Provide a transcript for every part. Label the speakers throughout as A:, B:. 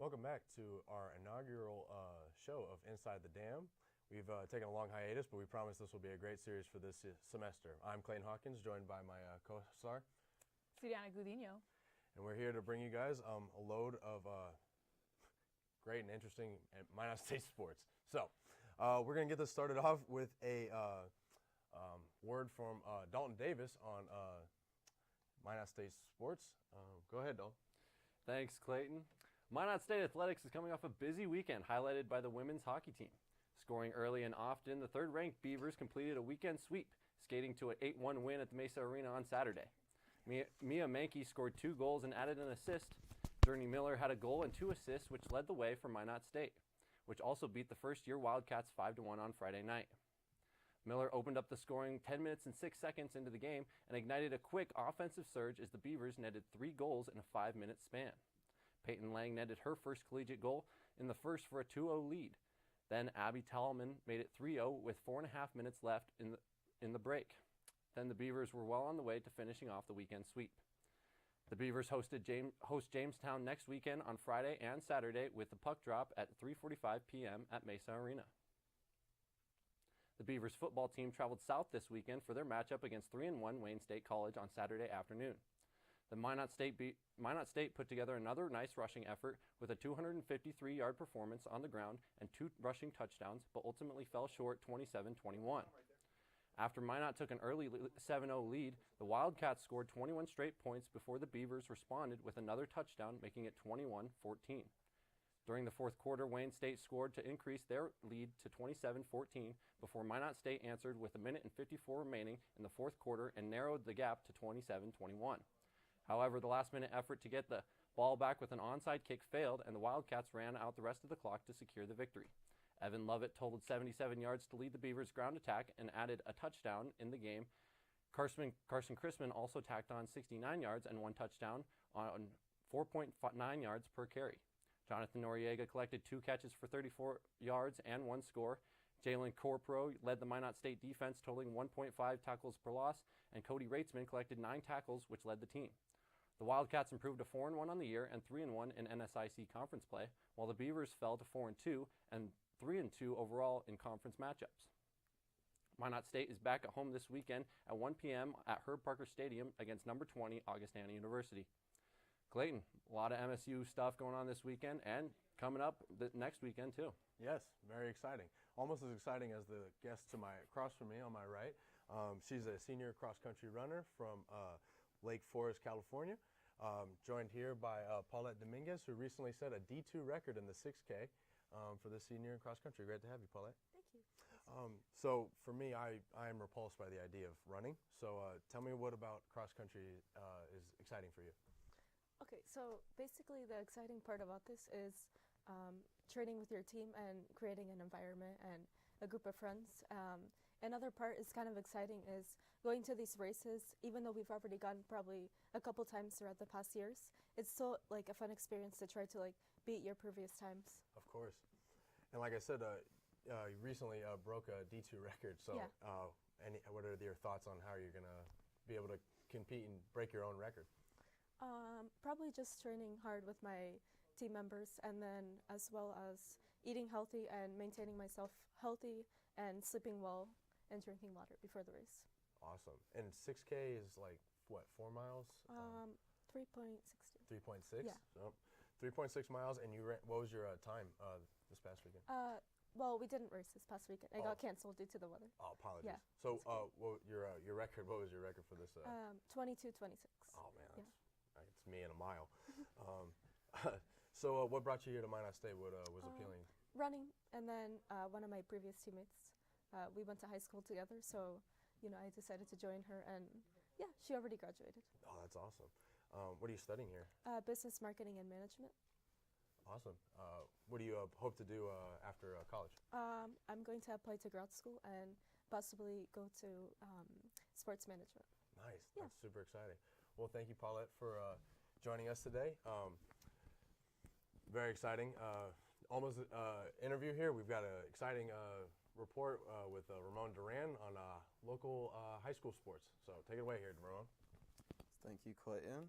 A: Welcome back to our inaugural show of Inside the Dam. We've taken a long hiatus, but we promise this will be a great series for this semester. I'm Clayton Hawkins, joined by my co-star,
B: Siriana Gudinho.
A: And we're here to bring you guys a load of great and interesting Minot State sports. So we're going to get this started off with a word from Dalton Davis on Minot State sports. Go ahead, Dalton.
C: Thanks, Clayton. Minot State Athletics is coming off a busy weekend highlighted by the women's hockey team. Scoring early and often, the third-ranked Beavs completed a weekend sweep, skating to an 8-1 win at the Mesa Arena on Saturday. Mia Mankey scored 2 goals and added an assist. Journey Miller had a goal and 2 assists, which led the way for Minot State, which also beat the first-year Wildcats 5-1 on Friday night. Miller opened up the scoring 10 minutes and 6 seconds into the game and ignited a quick offensive surge as the Beavers netted 3 goals in a 5-minute span. Peyton Lang netted her first collegiate goal in the first for a 2-0 lead. Then Abby Tallman made it 3-0 with 4.5 minutes left in the break. Then the Beavers were well on the way to finishing off the weekend sweep. The Beavers host Jamestown next weekend on Friday and Saturday with the puck drop at 3:45 p.m. at Mesa Arena. The Beavers football team traveled south this weekend for their matchup against 3-1 Wayne State College on Saturday afternoon. The Minot State put together another nice rushing effort with a 253-yard performance on the ground and 2 rushing touchdowns, but ultimately fell short 27-21. After Minot took an early 7-0 lead, the Wildcats scored 21 straight points before the Beavers responded with another touchdown, making it 21-14. During the fourth quarter, Wayne State scored to increase their lead to 27-14 before Minot State answered with 1 minute and 54 remaining in the fourth quarter and narrowed the gap to 27-21. However, the last-minute effort to get the ball back with an onside kick failed, and the Wildcats ran out the rest of the clock to secure the victory. Evan Lovett totaled 77 yards to lead the Beavers' ground attack and added a touchdown in the game. Carson Chrisman also tacked on 69 yards and 1 touchdown on 4.9 yards per carry. Jonathan Noriega collected 2 catches for 34 yards and 1 score. Jalen Corpro led the Minot State defense, totaling 1.5 tackles per loss, and Cody Reitzman collected 9 tackles, which led the team. The Wildcats improved to 4-1 on the year and 3-1 in NSIC conference play, while the Beavers fell to 4-2 and 3-2 overall in conference matchups. Minot State is back at home this weekend at 1 p.m. at Herb Parker Stadium against number 20 Augustana University. Clayton, a lot of MSU stuff going on this weekend and coming up the next weekend too.
A: Yes, very exciting. Almost as exciting as the guest across from me on my right. She's a senior cross-country runner from Lake Forest, California. Joined here by Paulette Dominguez, who recently set a D2 record in the 6K for the senior in cross-country. Great to have you, Paulette.
D: Thank you.
A: So for me, I am repulsed by the idea of running. So tell me what about cross-country is exciting for you?
D: Okay, so basically the exciting part about this is training with your team and creating an environment and a group of friends. Another part is kind of exciting is going to these races, even though we've already gone probably a couple times throughout the past years. It's still like a fun experience to try to like beat your previous times.
A: Of course. And like I said, you recently broke a D2 record. So
D: yeah.
A: What are your thoughts on how you're going to be able to compete and break your own record?
D: Probably just training hard with my team members, and then as well as eating healthy and maintaining myself healthy and sleeping well and drinking water before the race.
A: Awesome. And 6K is like, what, 4 miles?
D: 3.60.
A: 3.6?
D: Yeah.
A: So 3.6 miles, and what was your time this past weekend?
D: Well, we didn't race this past weekend. It got canceled due to the weather.
A: Oh, apologies.
D: Yeah.
A: So your record, what was your record for this?
D: 22:26.
A: Oh, man, it's me in a mile. So what brought you here to Minot State? What was appealing?
D: Running, and then one of my previous teammates, we went to high school together, so I decided to join her, and yeah, she already graduated.
A: Oh, that's awesome. What are you studying here?
D: Business marketing and management.
A: Awesome. What do you hope to do after college?
D: I'm going to apply to grad school and possibly go to sports management.
A: Nice.
D: Yeah.
A: That's super exciting. Well, thank you, Paulette, for joining us today. Very exciting. Almost interview here. We've got an exciting report with Ramon Duran on local high school sports. So take it away here, Ramon.
E: Thank you, Clayton.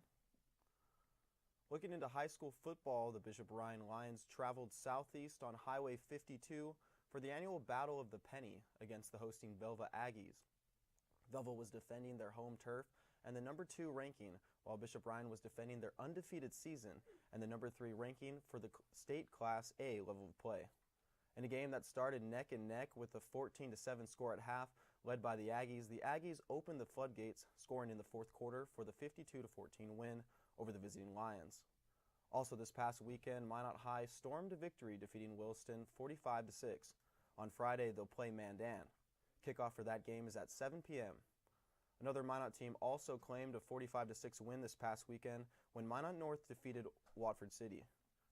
E: Looking into high school football, the Bishop Ryan Lions traveled southeast on Highway 52 for the annual Battle of the Penny against the hosting Velva Aggies. Velva was defending their home turf and the number 2 ranking, while Bishop Ryan was defending their undefeated season and the number 3 ranking for the state Class A level of play. In a game that started neck and neck with a 14-7 score at half, led by the Aggies opened the floodgates, scoring in the fourth quarter for the 52-14 win over the visiting Lions. Also this past weekend, Minot High stormed to victory, defeating Williston 45-6. On Friday, they'll play Mandan. Kickoff for that game is at 7 p.m. Another Minot team also claimed a 45-6 win this past weekend when Minot North defeated Watford City.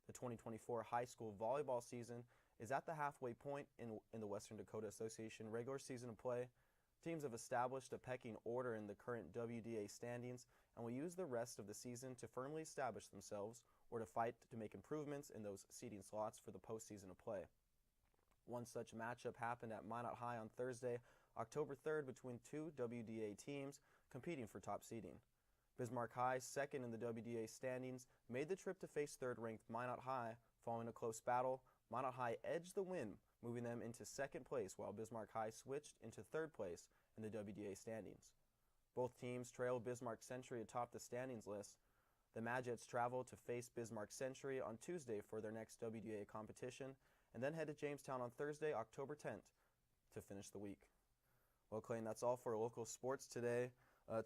E: The 2024 high school volleyball season is at the halfway point in the Western Dakota Association regular season of play. Teams have established a pecking order in the current WDA standings and will use the rest of the season to firmly establish themselves or to fight to make improvements in those seeding slots for the postseason of play. One such matchup happened at Minot High on Thursday, October 3rd, between 2 WDA teams competing for top seeding. Bismarck High, second in the WDA standings, made the trip to face third-ranked Minot High. Following a close battle, Minot High edged the win, moving them into second place, while Bismarck High switched into third place in the WDA standings. Both teams trailed Bismarck Century atop the standings list. The Magets travel to face Bismarck Century on Tuesday for their next WDA competition, and then head to Jamestown on Thursday, October 10th, to finish the week. Well, Clayton, that's all for local sports today.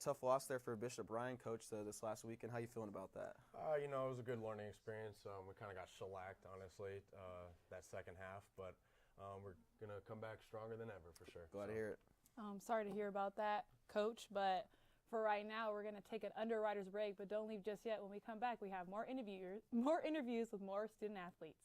E: Tough loss there for Bishop Ryan, Coach, this last weekend. How you feeling about that?
A: It was a good learning experience. We kind of got shellacked, honestly, that second half, but we're going to come back stronger than ever for sure.
E: Glad to hear it.
B: Sorry to hear about that, Coach, but for right now, we're going to take an underwriter's break, but don't leave just yet. When we come back, we have more interviews with more student athletes.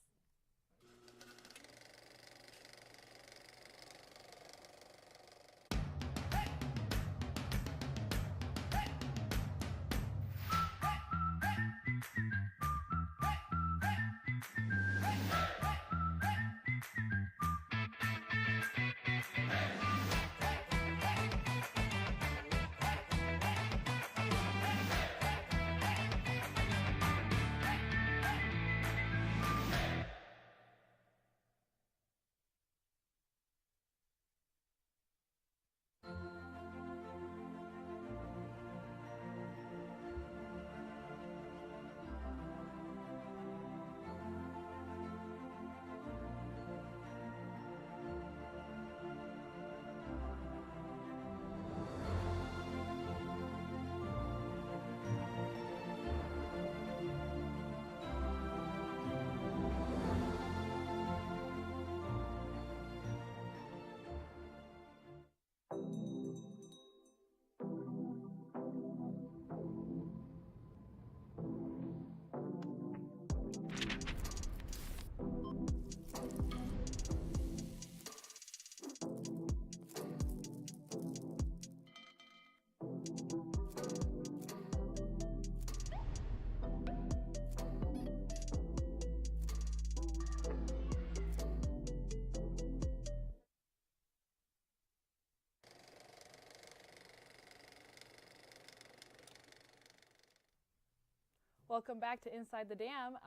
B: Welcome back to Inside the Dam.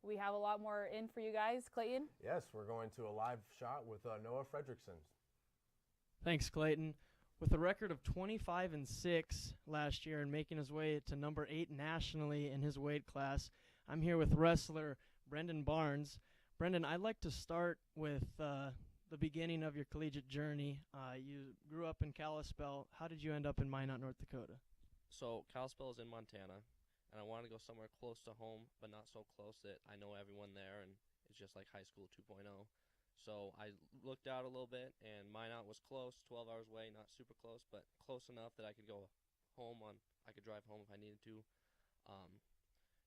B: We have a lot more in for you guys. Clayton?
A: Yes, we're going to a live shot with Noah Fredrickson.
F: Thanks, Clayton. With a record of 25-6 last year and making his way to number 8 nationally in his weight class, I'm here with wrestler Brendan Barnes. Brendan, I'd like to start with the beginning of your collegiate journey. You grew up in Kalispell. How did you end up in Minot, North Dakota?
G: So Kalispell is in Montana, and I wanted to go somewhere close to home, but not so close that I know everyone there, and it's just like high school 2.0. So I looked out a little bit, and Minot was close, 12 hours away, not super close, but close enough that I could go home I could drive home if I needed to.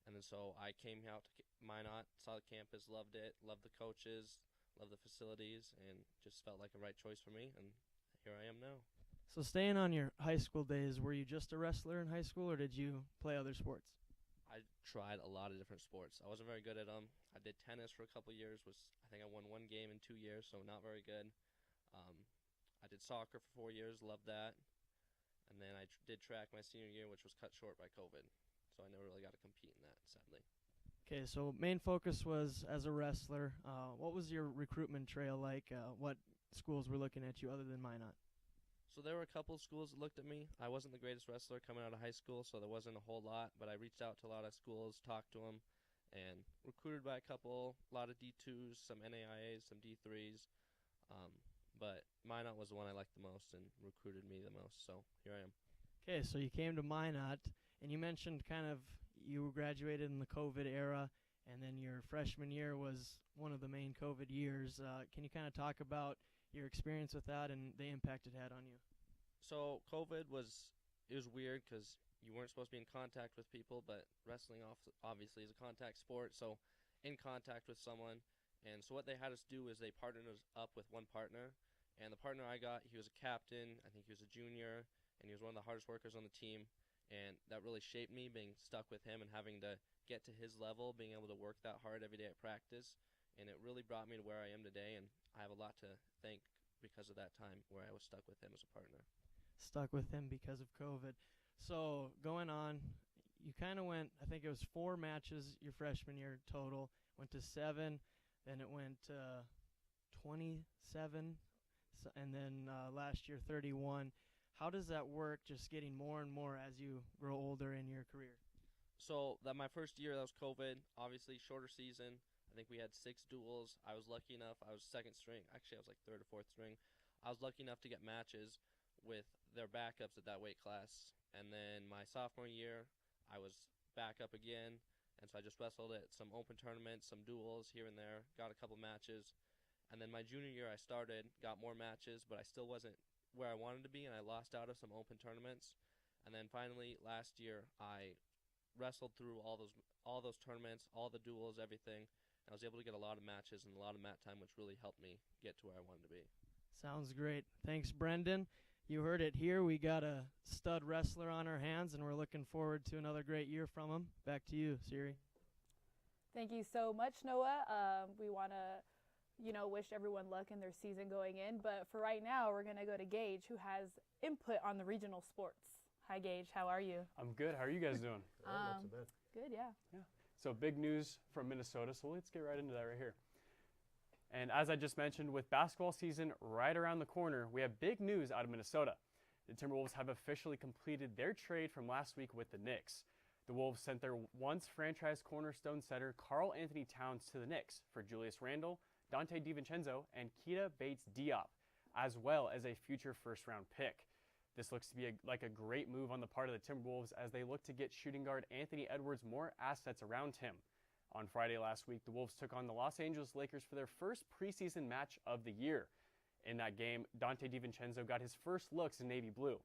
G: And then so I came out to Minot, saw the campus, loved it, loved the coaches, loved the facilities, and just felt like a right choice for me, and here I am now.
F: So staying on your high school days, were you just a wrestler in high school, or did you play other sports?
G: I tried a lot of different sports. I wasn't very good at them. I did tennis for a couple years. I think I won 1 game in 2 years, so not very good. I did soccer for 4 years, loved that. And then I did track my senior year, which was cut short by COVID. so I never really got to compete in that, sadly.
F: Okay, so main focus was as a wrestler. What was your recruitment trail like? What schools were looking at you other than Minot?
G: So there were a couple of schools that looked at me. I wasn't the greatest wrestler coming out of high school, so there wasn't a whole lot, but I reached out to a lot of schools, talked to them, and recruited by a couple, a lot of D2s, some NAIAs, some D3s. But Minot was the one I liked the most and recruited me the most, so here I am.
F: Okay, so you came to Minot, and you mentioned kind of you graduated in the COVID era, and then your freshman year was one of the main COVID years. Can you kind of talk about your experience with that and the impact it had on you?
G: So COVID was weird because you weren't supposed to be in contact with people, but wrestling obviously is a contact sport, so in contact with someone. And so what they had us do is they partnered us up with one partner, and the partner I got, he was a captain, I think he was a junior, and he was one of the hardest workers on the team, and that really shaped me, being stuck with him and having to get to his level, being able to work that hard every day at practice, and it really brought me to where I am today, and I have a lot to thank because of that time where I was stuck with him as a partner.
F: Stuck with him because of COVID. So going on, you kind of went, I think it was 4 matches your freshman year total, went to 7, then it went 27, and then last year 31. How does that work, just getting more and more as you grow older in your career?
G: So that my first year, that was COVID, obviously shorter season. I think we had 6 duels. I was lucky enough, I was second string. Actually, I was like 3rd or 4th string. I was lucky enough to get matches with their backups at that weight class. And then my sophomore year, I was back up again. And so I just wrestled at some open tournaments, some duels here and there, got a couple matches. And then my junior year, I started, got more matches, but I still wasn't where I wanted to be, and I lost out of some open tournaments. And then finally, last year, I wrestled through all those tournaments, all the duels, everything. And I was able to get a lot of matches and a lot of mat time, which really helped me get to where I wanted to be.
F: Sounds great. Thanks, Brendan. You heard it here. We got a stud wrestler on our hands, and we're looking forward to another great year from him. Back to you, Siri.
B: Thank you so much, Noah. We want to, wish everyone luck in their season going in. But for right now, we're going to go to Gage, who has input on the regional sports. Hi, Gage. How are you?
H: I'm good. How are you guys doing?
A: Not so bad.
B: Good, yeah.
H: So big news from Minnesota, so let's get right into that right here. And as I just mentioned, with basketball season right around the corner, we have big news out of Minnesota. The Timberwolves have officially completed their trade from last week with the Knicks. The Wolves sent their once franchise cornerstone setter Karl Anthony Towns to the Knicks for Julius Randle, Dante DiVincenzo, and Keita Bates-Diop, as well as a future first-round pick. This looks to be like a great move on the part of the Timberwolves as they look to get shooting guard Anthony Edwards more assets around him. On Friday last week, the Wolves took on the Los Angeles Lakers for their first preseason match of the year. In that game, Dante DiVincenzo got his first looks in navy blue.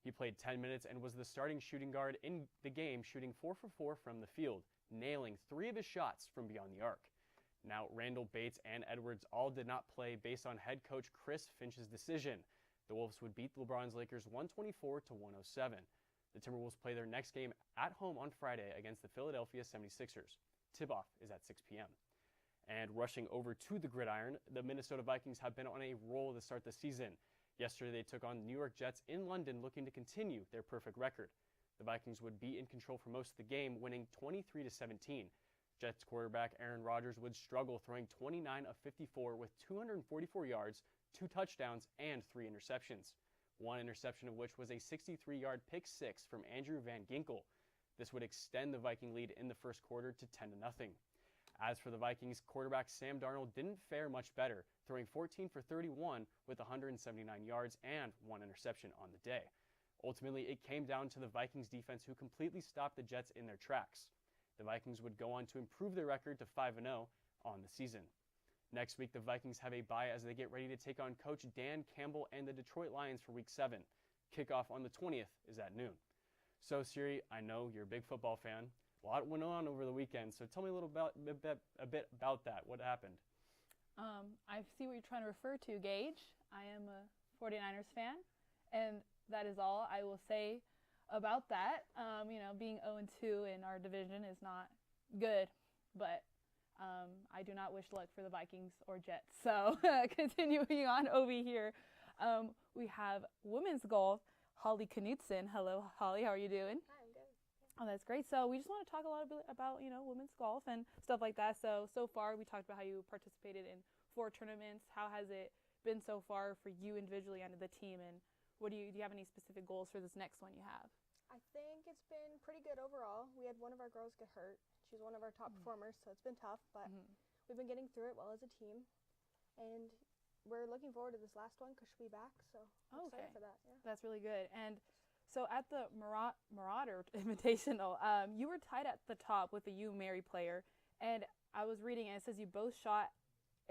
H: He played 10 minutes and was the starting shooting guard in the game, shooting 4 for 4 from the field, nailing 3 of his shots from beyond the arc. Now, Randall, Bates, and Edwards all did not play based on head coach Chris Finch's decision. The Wolves would beat the LeBron's Lakers 124-107. The Timberwolves play their next game at home on Friday against the Philadelphia 76ers. Tip-off is at 6 p.m. And rushing over to the gridiron, the Minnesota Vikings have been on a roll to start the season. Yesterday, they took on the New York Jets in London, looking to continue their perfect record. The Vikings would be in control for most of the game, winning 23-17. Jets quarterback Aaron Rodgers would struggle, throwing 29 of 54 with 244 yards, 2 touchdowns, and 3 interceptions. One interception of which was a 63-yard pick six from Andrew Van Ginkel. This would extend the Viking lead in the first quarter to 10-0. As for the Vikings, quarterback Sam Darnold didn't fare much better, throwing 14 for 31 with 179 yards and 1 interception on the day. Ultimately, it came down to the Vikings defense, who completely stopped the Jets in their tracks. The Vikings would go on to improve their record to 5-0 on the season. Next week, the Vikings have a bye as they get ready to take on Coach Dan Campbell and the Detroit Lions for Week 7. Kickoff on the 20th is at noon. So, Siri, I know you're a big football fan. A lot went on over the weekend, so tell me a bit about that. What happened?
B: I see what you're trying to refer to, Gage. I am a 49ers fan, and that is all I will say about that. Being 0-2 in our division is not good, but I do not wish luck for the Vikings or Jets. So continuing on over here, we have women's golf, Holly Knudsen. Hello, Holly. How are you doing?
D: Hi, I'm good.
B: Oh, that's great. So we just want to talk a lot about, women's golf and stuff like that. So far we talked about how you participated in 4 tournaments. How has it been so far for you individually and the team? And do you have any specific goals for this next one you have?
I: I think it's been pretty good overall. We had one of our girls get hurt. She's one of our top performers, so it's been tough, but we've been getting through it well as a team. And we're looking forward to this last one because she'll be back, so I'm excited for that. Yeah.
B: That's really good. And so at the Marauder Invitational, you were tied at the top with a Mary player, and I was reading and it says you both shot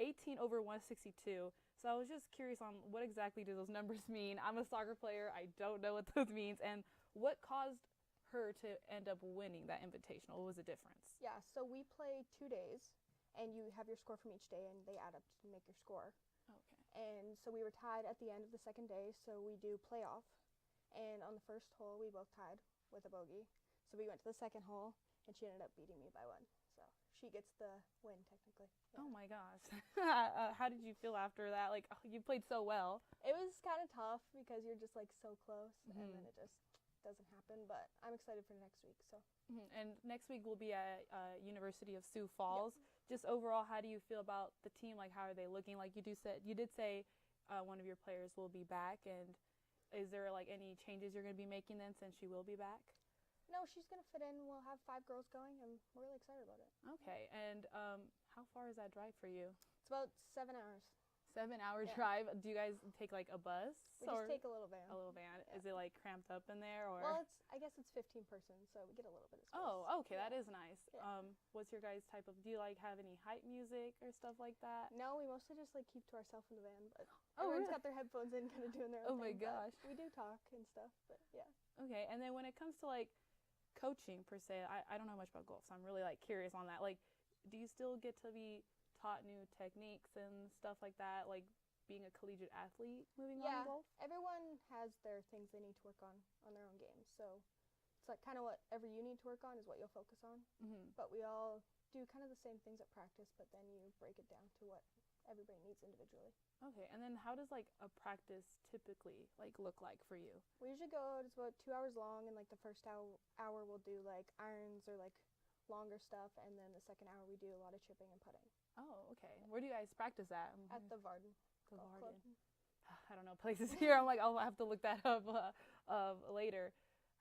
B: 18 over 162. So I was just curious on what exactly do those numbers mean. I'm a soccer player. I don't know what those means. And what caused her to end up winning that invitational? What was the difference?
I: Yeah, so we play 2 days, and you have your score from each day, and they add up to make your score.
B: Okay.
I: And so we were tied at the end of the second day, so we do playoff. And on the first hole, we both tied with a bogey. So we went to the second hole, and she ended up beating me by 1. So she gets the win, technically. Yeah.
B: Oh, my gosh. How did you feel after that? Like, you played so well.
I: It was kind of tough because you're just, like, so close, and then it just doesn't happen. But I'm excited for next week. So.
B: And next week we'll be at University of Sioux Falls. Yep. Just overall, how do you feel about the team? Like, how are they looking? Like you did say one of your players will be back, and is there like any changes you're going to be making then since she will be back?
I: No, she's going to fit in. We'll have 5 girls going, and we're really excited about it.
B: Okay, and how far is that drive for you?
I: It's about 7 hours.
B: 7-hour drive. Do you guys take like a bus?
I: We just take a little van.
B: A little van.
I: Yeah.
B: Is it like cramped up in there, or?
I: Well, I guess it's 15 person, so we get a little bit of space.
B: Oh, okay, that is nice.
I: Yeah.
B: What's your guys' type of? Do you like have any hype music or stuff like that?
I: No, we mostly just like keep to ourselves in the van, but
B: really?
I: everyone's got their headphones in, kind of doing their own
B: Oh
I: thing.
B: my gosh.
I: We do talk and stuff, but yeah.
B: Okay, and then when it comes to like coaching per se, I don't know much about golf, so I'm really like curious on that. Like, do you still get to be taught new techniques and stuff like that, like being a collegiate athlete moving on in golf?
I: Everyone has their things they need to work on their own game, so it's like kind of whatever you need to work on is what you'll focus on. But we all do kind of the same things at practice, but then you break it down to what everybody needs individually.
B: Okay, and then how does like a practice typically like look like for you?
I: We usually go, it's about 2 hours long, and like the first hour we'll do like irons or like longer stuff, and then the second hour we do a lot of chipping and putting.
B: Oh, okay. Where do you guys practice at?
I: At the Varden.
B: The
I: Golf
B: Varden.
I: Club.
B: I don't know places here. I'm like, I'll have to look that up later.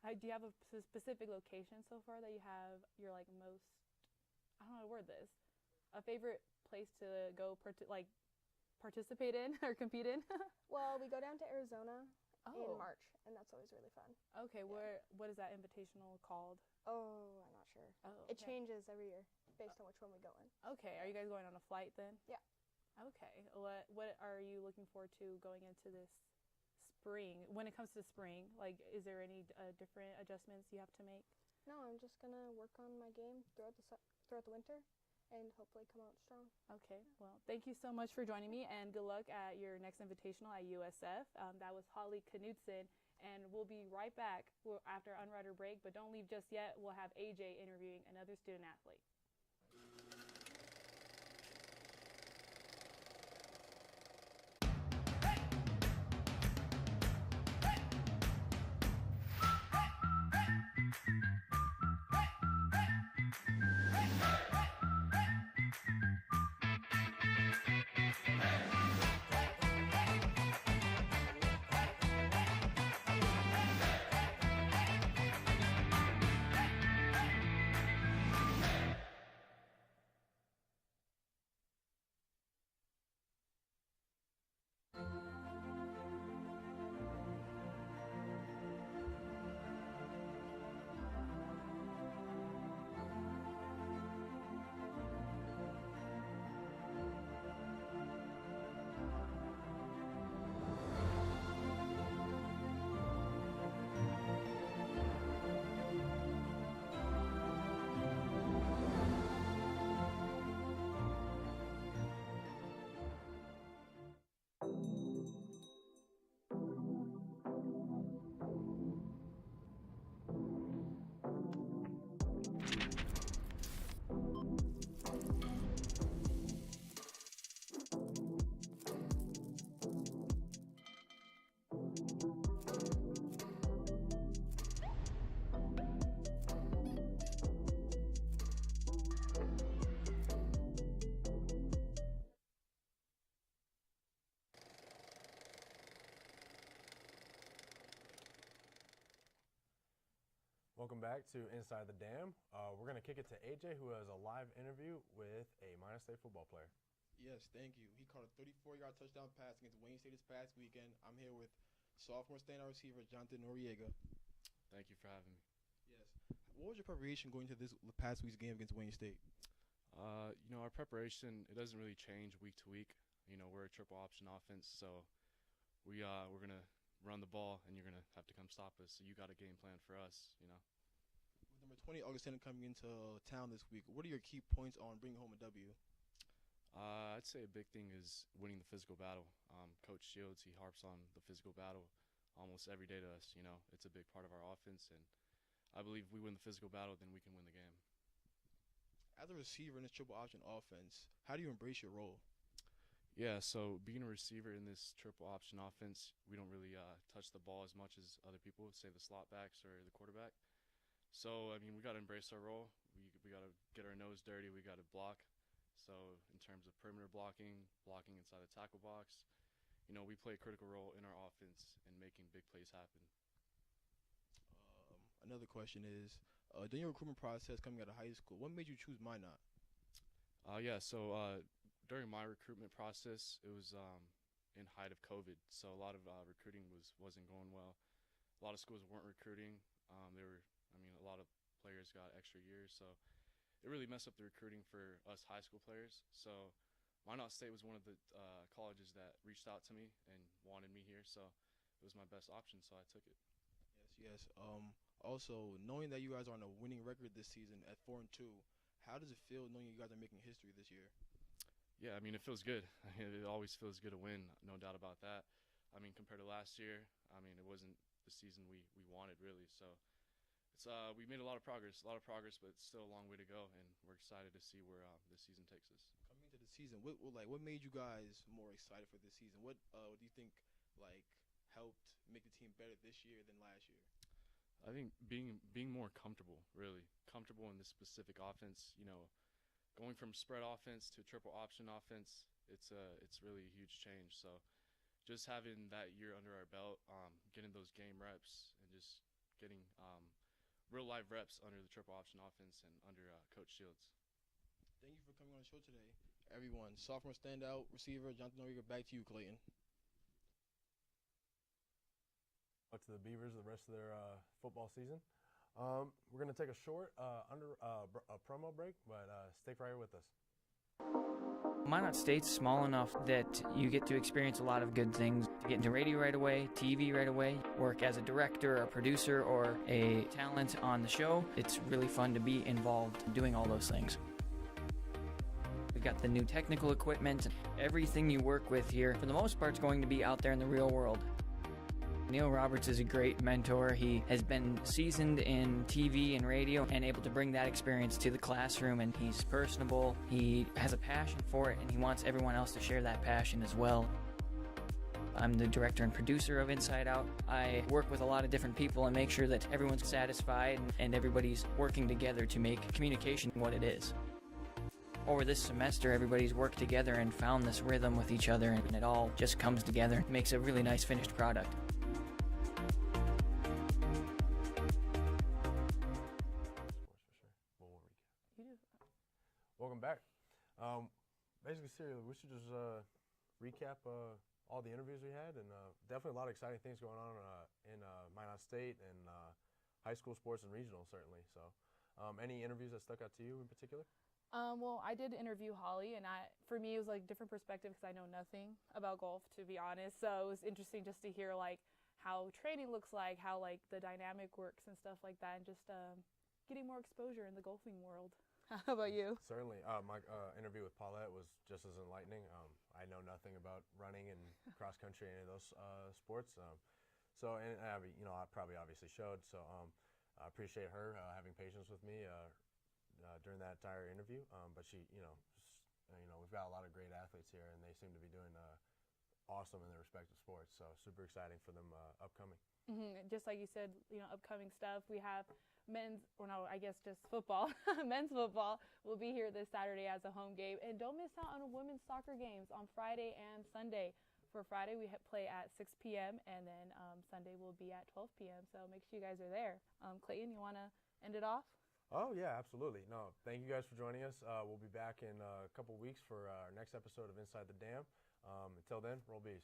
B: Do you have a specific location so far that you have your like most, I don't know how to word this, a favorite place to go participate in or compete in?
I: Well, we go down to Arizona in
B: Oh.
I: March, and that's always really fun.
B: Okay, what is that invitational called?
I: Oh, I'm not sure.
B: Oh,
I: It
B: okay.
I: changes every year based on which one we go in.
B: Okay, are you guys going on a flight then?
I: Yeah.
B: Okay, what are you looking forward to going into this spring? When it comes to spring, like, is there any different adjustments you have to make?
I: No, I'm just gonna work on my game throughout the winter, and hopefully come out strong.
B: Okay, well, thank you so much for joining me, and good luck at your next invitational at USF. That was Holly Knudsen, and we'll be right back after our unrider break, but don't leave just yet. We'll have AJ interviewing another student athlete.
A: Welcome back to Inside the Dam. We're going to kick it to AJ, who has a live interview with a Minot State football player.
J: Yes, thank you. He caught a 34-yard touchdown pass against Wayne State this past weekend. I'm here with sophomore standout receiver Jonathan Noriega.
K: Thank you for having me.
J: Yes. What was your preparation going to this past week's game against Wayne State?
K: Our preparation, it doesn't really change week to week. We're a triple option offense, so we're going to run the ball, and you're going to have to come stop us. So you got a game plan for us,
J: With number 20, Augustana, coming into town this week, what are your key points on bringing home a W?
K: I'd say a big thing is winning the physical battle. Coach Shields, he harps on the physical battle almost every day to us. It's a big part of our offense, and I believe if we win the physical battle, then we can win the game.
J: As a receiver in this triple option offense, how do you embrace your role?
K: Yeah, so being a receiver in this triple option offense, we don't really touch the ball as much as other people, say the slot backs or the quarterback. So, we got to embrace our role. We got to get our nose dirty. We got to block. So, in terms of perimeter blocking inside the tackle box, we play a critical role in our offense and making big plays happen.
J: Another question is, during your recruitment process coming out of high school, what made you choose Minot?
K: During my recruitment process, it was in height of COVID, so a lot of recruiting wasn't going well. A lot of schools weren't recruiting. A lot of players got extra years, so it really messed up the recruiting for us high school players. So Minot State was one of the colleges that reached out to me and wanted me here, so it was my best option, so I took it.
J: Yes. Also, knowing that you guys are on a winning record this season at 4-2, how does it feel knowing you guys are making history this year?
K: Yeah, it feels good. It always feels good to win, no doubt about that. Compared to last year, it wasn't the season we wanted, really. So it's we made a lot of progress, but it's still a long way to go, and we're excited to see where this season takes us.
J: Coming into the season, what made you guys more excited for this season? What do you think helped make the team better this year than last year?
K: I think being more comfortable, really comfortable in this specific offense. Going from spread offense to triple option offense, it's really a huge change. So just having that year under our belt, getting those game reps, and just getting real live reps under the triple option offense and under Coach Shields.
J: Thank you for coming on the show today, everyone. Sophomore standout receiver Jonathan Noriega, back to you, Clayton.
A: To the Beavers the rest of their football season. We're going to take a short a promo break, but stick right here with us.
L: Minot State's small enough that you get to experience a lot of good things. You get into radio right away, TV right away, work as a director, a producer, or a talent on the show. It's really fun to be involved doing all those things. We've got the new technical equipment. Everything you work with here, for the most part, is going to be out there in the real world. Neil Roberts is a great mentor. He has been seasoned in TV and radio and able to bring that experience to the classroom, and he's personable. He has a passion for it, and he wants everyone else to share that passion as well. I'm the director and producer of Inside Out. I work with a lot of different people and make sure that everyone's satisfied and everybody's working together to make communication what it is. Over this semester, everybody's worked together and found this rhythm with each other, and it all just comes together and makes a really nice finished product.
A: Welcome back. Basically, seriously, we should just recap all the interviews we had, and definitely a lot of exciting things going on in Minot State and high school sports and regional, certainly. So any interviews that stuck out to you in particular?
B: Well, I did interview Holly, and for me, it was like different perspective because I know nothing about golf, to be honest. So it was interesting just to hear how training looks like, how the dynamic works and stuff like that, and just getting more exposure in the golfing world. How about you?
A: Certainly. My interview with Paulette was just as enlightening. I know nothing about running and cross country, any of those sports. I probably obviously showed. So I appreciate her having patience with me during that entire interview. But she, we've got a lot of great athletes here, and they seem to be doing awesome in their respective sports. So super exciting for them upcoming.
B: Mm-hmm. Just like you said, upcoming stuff. We have just football. Men's football will be here this Saturday as a home game. And don't miss out on women's soccer games on Friday and Sunday. for Friday, we play at 6 p.m. and then Sunday will be at 12 p.m. So make sure you guys are there. Clayton, you want to end it off?
A: Oh, yeah, absolutely. No, thank you guys for joining us. We'll be back in a couple weeks for our next episode of Inside the Dam. Until then, roll Bees.